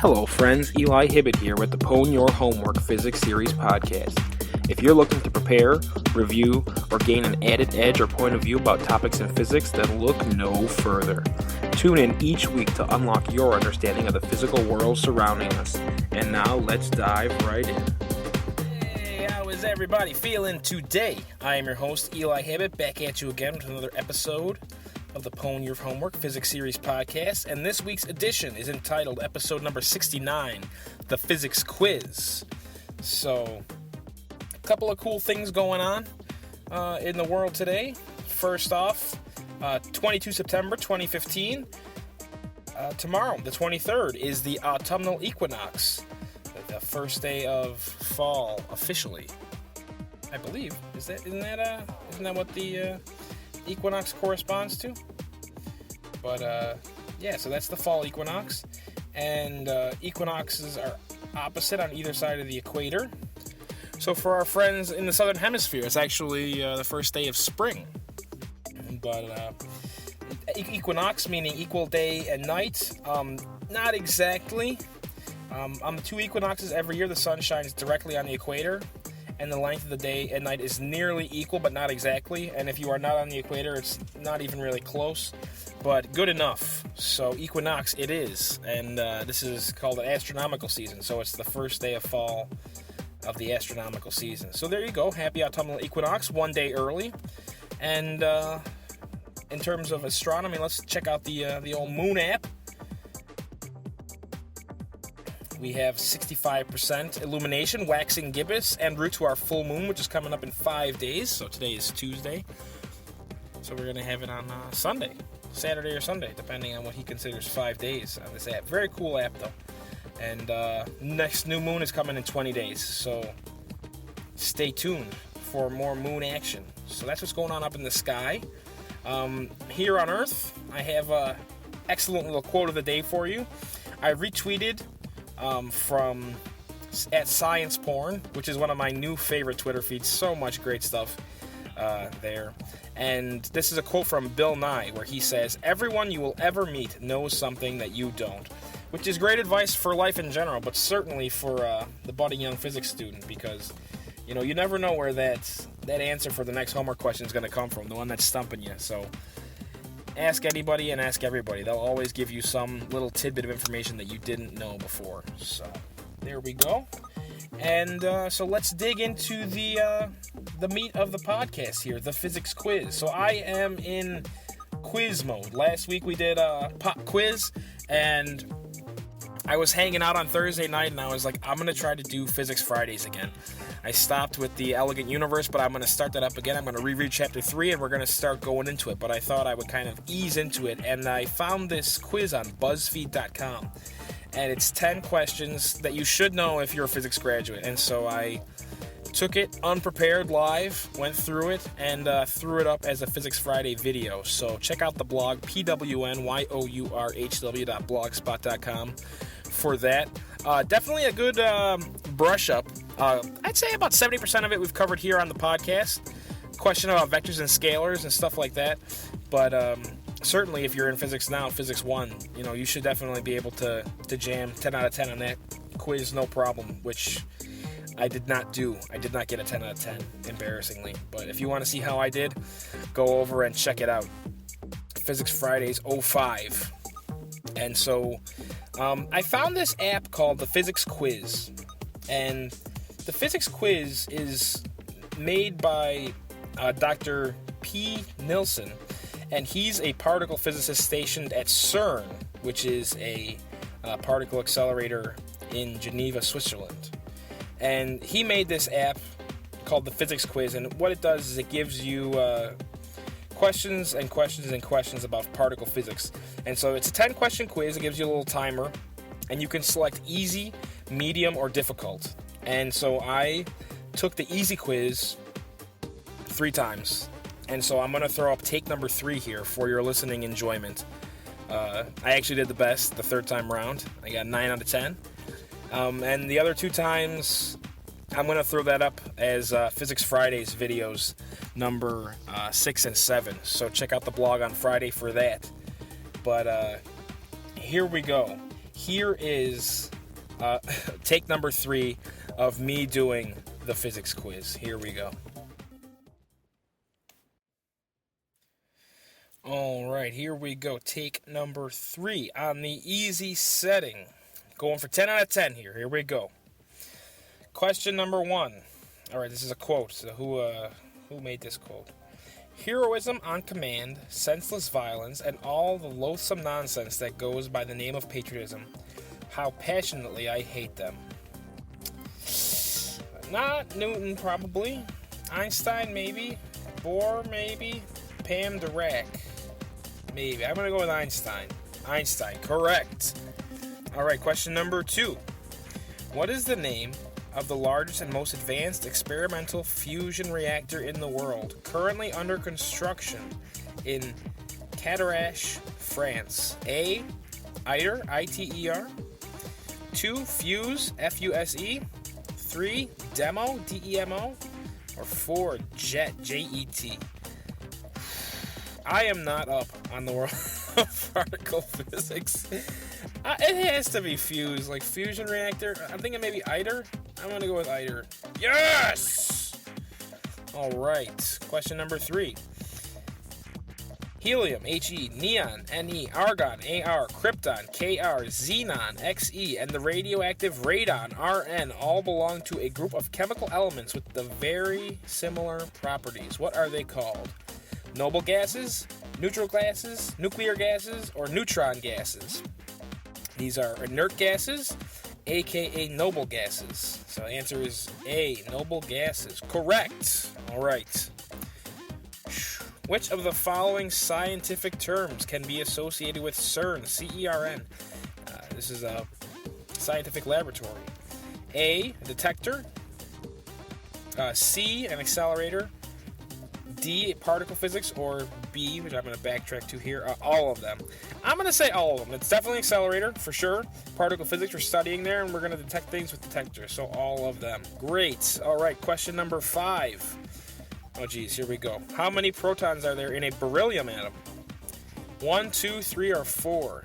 Hello friends, Eli Hibbett here with the Pwn Your Homework Physics Series podcast. If you're looking to prepare, review, or gain an added edge or point of view about topics in physics, then look no further. Tune in each week to unlock your understanding of the physical world surrounding us. And now let's dive right in. Hey, how is everybody feeling today? I am your host, Eli Hibbett, back at you again with another episode of the Pwn Your Homework Physics Series podcast, and this week's edition is entitled episode number 69, the Physics Quiz. So, a couple of cool things going on in the world today. First off, 22 September 2015, tomorrow, the 23rd, is the Autumnal Equinox, the first day of fall officially, I believe. Isn't that what the equinox corresponds to? But so that's the fall equinox, and equinoxes are opposite on either side of the equator. So for our friends in the southern hemisphere, it's actually the first day of spring. But equinox meaning equal day and night, not exactly. On the two equinoxes every year, the sun shines directly on the equator, and the length of the day and night is nearly equal, but not exactly. And if you are not on the equator, it's not even really close, but good enough. So equinox it is, and this is called an astronomical season, so it's the first day of fall of the astronomical season. So there you go, happy autumnal equinox, one day early. And in terms of astronomy, let's check out the old moon app. We have 65% illumination, waxing gibbous, en route to our full moon, which is coming up in 5 days. So today is Tuesday. So we're going to have it on Sunday, Saturday or Sunday, depending on what he considers 5 days on this app. Very cool app, though. And next new moon is coming in 20 days. So stay tuned for more moon action. So that's what's going on up in the sky. Here on Earth, I have an excellent little quote of the day for you. I retweeted from at Science Porn, which is one of my new favorite Twitter feeds. So much great stuff there. And this is a quote from Bill Nye, where he says, "Everyone you will ever meet knows something that you don't," which is great advice for life in general, but certainly for the budding young physics student, because you never know where that answer for the next homework question is going to come from, the one that's stumping you. So ask anybody and ask everybody. They'll always give you some little tidbit of information that you didn't know before. So there we go. And so let's dig into the meat of the podcast here, the physics quiz. So I am in quiz mode. Last week we did a pop quiz, and I was hanging out on Thursday night, and I was like, I'm going to try to do Physics Phrydays again. I stopped with the Elegant Universe, but I'm going to start that up again. I'm going to reread Chapter 3, and we're going to start going into it. But I thought I would kind of ease into it, and I found this quiz on BuzzFeed.com. And it's 10 questions that you should know if you're a physics graduate. And so I took it unprepared live, went through it, and threw it up as a Physics Friday video. So check out the blog, PWN, for that. Definitely a good brush up. I'd say about 70% of it we've covered here on the podcast. Question about vectors and scalars and stuff like that. But certainly if you're in physics now, physics 1, you should definitely be able to jam 10 out of 10 on that quiz, no problem, which I did not do. I did not get a 10 out of 10, embarrassingly. But if you want to see how I did, go over and check it out. Physics Phrydays 05. And so I found this app called the Physics Quiz. And the Physics Quiz is made by Dr. P. Nilsson. And he's a particle physicist stationed at CERN, which is a particle accelerator in Geneva, Switzerland. And he made this app called the Physics Quiz. And what it does is it gives you questions and questions and questions about particle physics. And so it's a 10-question quiz. It gives you a little timer, and you can select easy, medium, or difficult. And so I took the easy quiz 3 times. And so I'm going to throw up take number 3 here for your listening enjoyment. I actually did the best the third time round. I got 9 out of 10. And the other 2 times, I'm going to throw that up as Physics Phrydays videos number 6 and 7. So check out the blog on Friday for that. But here we go. Here is Take number 3 of me doing the physics quiz. Here we go. All right, here we go. Take number 3 on the easy setting. Going for 10 out of 10 here. Here we go. Question number 1. All right, this is a quote. So who made this quote? Heroism on command, senseless violence, and all the loathsome nonsense that goes by the name of patriotism. How passionately I hate them. Not Newton, probably. Einstein, maybe. Bohr, maybe. Pam Dirac, maybe. I'm going to go with Einstein. Einstein, correct. All right, question number 2. What is the name of the largest and most advanced experimental fusion reactor in the world, currently under construction in Cadarache, France? A, ITER, I-T-E-R. 2, Fuse, F-U-S-E. 3, Demo, D-E-M-O. Or 4, JET, J-E-T. I am not up on the world of particle physics. It has to be Fuse, like fusion reactor. I'm thinking maybe ITER. I'm going to go with ITER. Yes! All right. Question number 3. Helium, He, neon, Ne, argon, Ar, krypton, Kr, xenon, Xe, and the radioactive radon, Rn, all belong to a group of chemical elements with the very similar properties. What are they called? Noble gases, neutral gases, nuclear gases, or neutron gases? These are inert gases, aka noble gases. So the answer is A, noble gases. Correct. All right. Which of the following scientific terms can be associated with CERN, C-E-R-N? This is a scientific laboratory. A, detector. C, an accelerator. D, particle physics, or B, which I'm going to backtrack to here, all of them. I'm going to say all of them. It's definitely accelerator, for sure. Particle physics, we're studying there, and we're going to detect things with detectors, so all of them. Great. All right, question number 5. Oh, geez, here we go. How many protons are there in a beryllium atom? 1, 2, 3, or 4?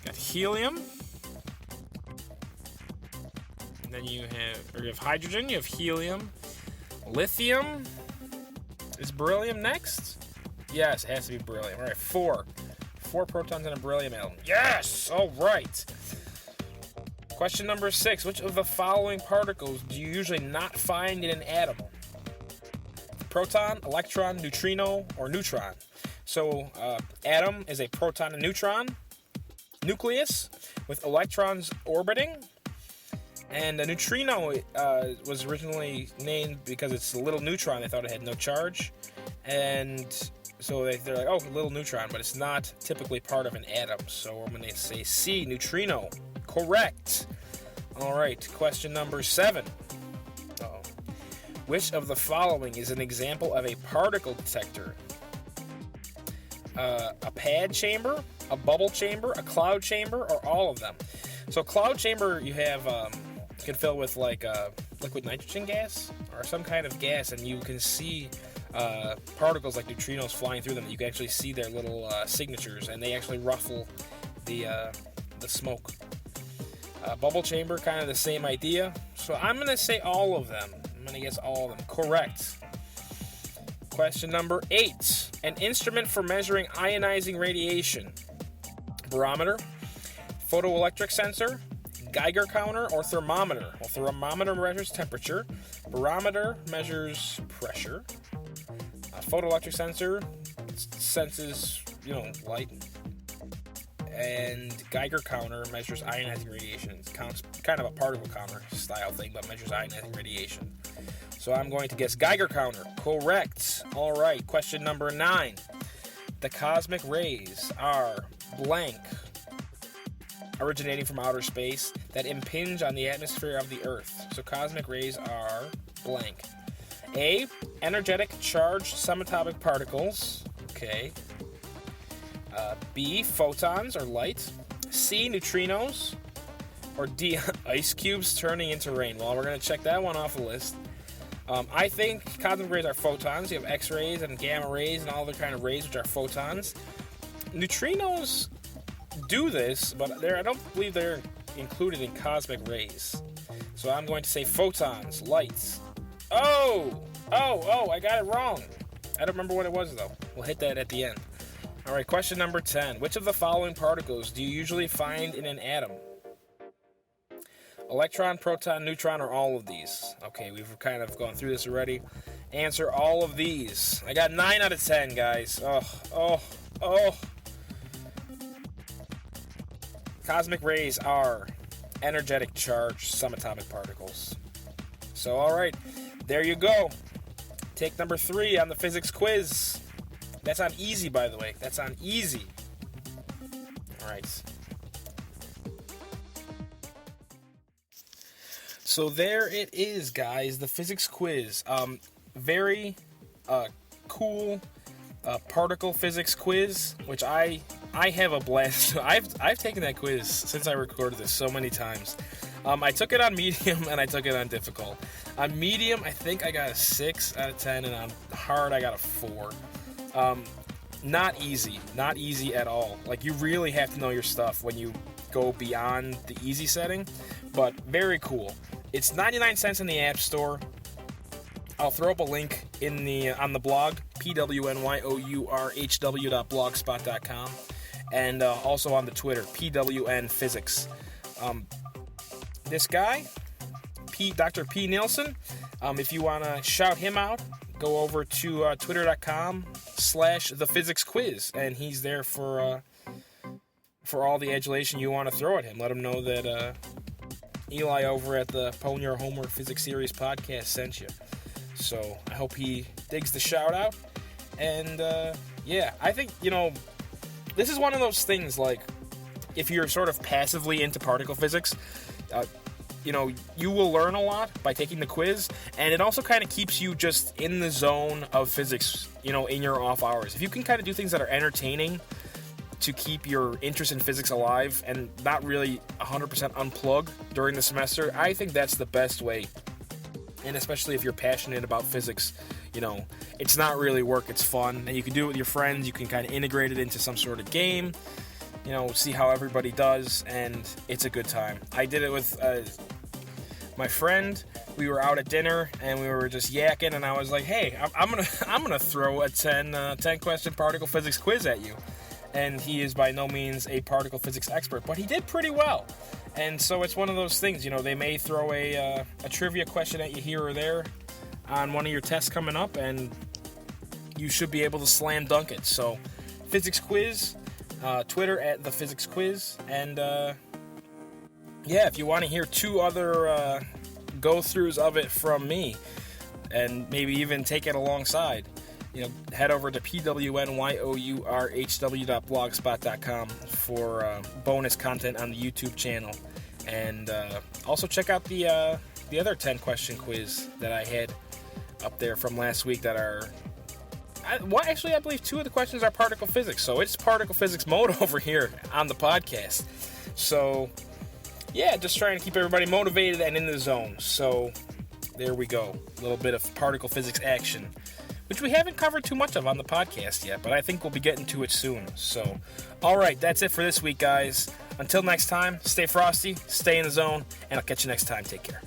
Got helium. And then you have hydrogen, you have helium. Lithium. Is beryllium next? Yes, it has to be beryllium. All right, 4. 4 protons in a beryllium atom. Yes! All right. Question number 6. Which of the following particles do you usually not find in an atom? Proton, electron, neutrino, or neutron? So, atom is a proton and neutron nucleus with electrons orbiting. And a neutrino was originally named because it's a little neutron. They thought it had no charge. And so they're like, oh, a little neutron, but it's not typically part of an atom. So I'm going to say C, neutrino. Correct. All right, question number 7. Which of the following is an example of a particle detector? A pad chamber, a bubble chamber, a cloud chamber, or all of them? So cloud chamber you have can fill with like liquid nitrogen gas or some kind of gas, and you can see particles like neutrinos flying through them. You can actually see their little signatures, and they actually ruffle the smoke. Bubble chamber, kind of the same idea. So I'm going to say all of them. I'm going to guess all of them. Correct. Question number 8. An instrument for measuring ionizing radiation. Barometer, photoelectric sensor, Geiger counter, or thermometer. Well, thermometer measures temperature. Barometer measures pressure. Photoelectric sensor senses, light. And Geiger counter measures ionizing radiation. It counts kind of a particle counter style thing, but measures ionizing radiation. So I'm going to guess Geiger counter. Correct. All right. Question number 9. The cosmic rays are blank, originating from outer space, that impinge on the atmosphere of the Earth. So cosmic rays are blank. A, energetic charged subatomic particles. Okay. B, photons or light. C, neutrinos. Or D, ice cubes turning into rain. Well, we're going to check that one off the list. I think cosmic rays are photons. You have X-rays and gamma rays and all other kind of rays, which are photons. Neutrinos do this, but I don't believe they're included in cosmic rays. So I'm going to say photons, lights. Oh, I got it wrong. I don't remember what it was, though. We'll hit that at the end. All right, question number 10. Which of the following particles do you usually find in an atom? Electron, proton, neutron, or all of these? Okay, we've kind of gone through this already. Answer all of these. I got 9 out of 10, guys. Oh. Cosmic rays are energetic charged subatomic particles. So, all right, there you go. Take number 3 on the physics quiz. That's on easy, by the way. That's on easy. All right. So there it is, guys. The physics quiz. Very cool particle physics quiz, which I have a blast. I've taken that quiz since I recorded this so many times. I took it on medium and I took it on difficult. On medium, I think I got a 6 out of 10, and on hard, I got a 4. Not easy at all. Like, you really have to know your stuff when you go beyond the easy setting, but very cool. It's 99 cents in the App Store. I'll throw up a link in the on the blog, pwnyOurhw.blogspot.com, and also on the Twitter, PWN Physics. This guy, Dr. P. Nilsson, if you want to shout him out, go over to twitter.com/thephysicsquiz, and he's there for all the adulation you want to throw at him. Let him know that Eli over at the Pwn Your Homework Physics Series podcast sent you. So I hope he digs the shout out. And yeah, I think, this is one of those things, like, if you're sort of passively into particle physics, you will learn a lot by taking the quiz, and it also kind of keeps you just in the zone of physics, in your off hours. If you can kind of do things that are entertaining to keep your interest in physics alive and not really 100% unplug during the semester, I think that's the best way. And especially if you're passionate about physics, it's not really work, it's fun, and you can do it with your friends. You can kind of integrate it into some sort of game, see how everybody does, and it's a good time. I did it with my friend. We were out at dinner and we were just yakking, and I was like, hey, I'm gonna throw a 10 question particle physics quiz at you. And he is by no means a particle physics expert, but he did pretty well. And so it's one of those things, they may throw a trivia question at you here or there on one of your tests coming up, and you should be able to slam dunk it. So, physics quiz, Twitter at the physics quiz, and yeah, if you want to hear 2 other go-throughs of it from me, and maybe even take it alongside, head over to pwnyOurhw.blogspot.com for bonus content on the YouTube channel. And also check out the other 10 question quiz that I had up there from last week that are... I believe 2 of the questions are particle physics. So it's particle physics mode over here on the podcast. So, yeah, just trying to keep everybody motivated and in the zone. So there we go. A little bit of particle physics action, which we haven't covered too much of on the podcast yet, but I think we'll be getting to it soon. So, all right, that's it for this week, guys. Until next time, stay frosty, stay in the zone, and I'll catch you next time. Take care.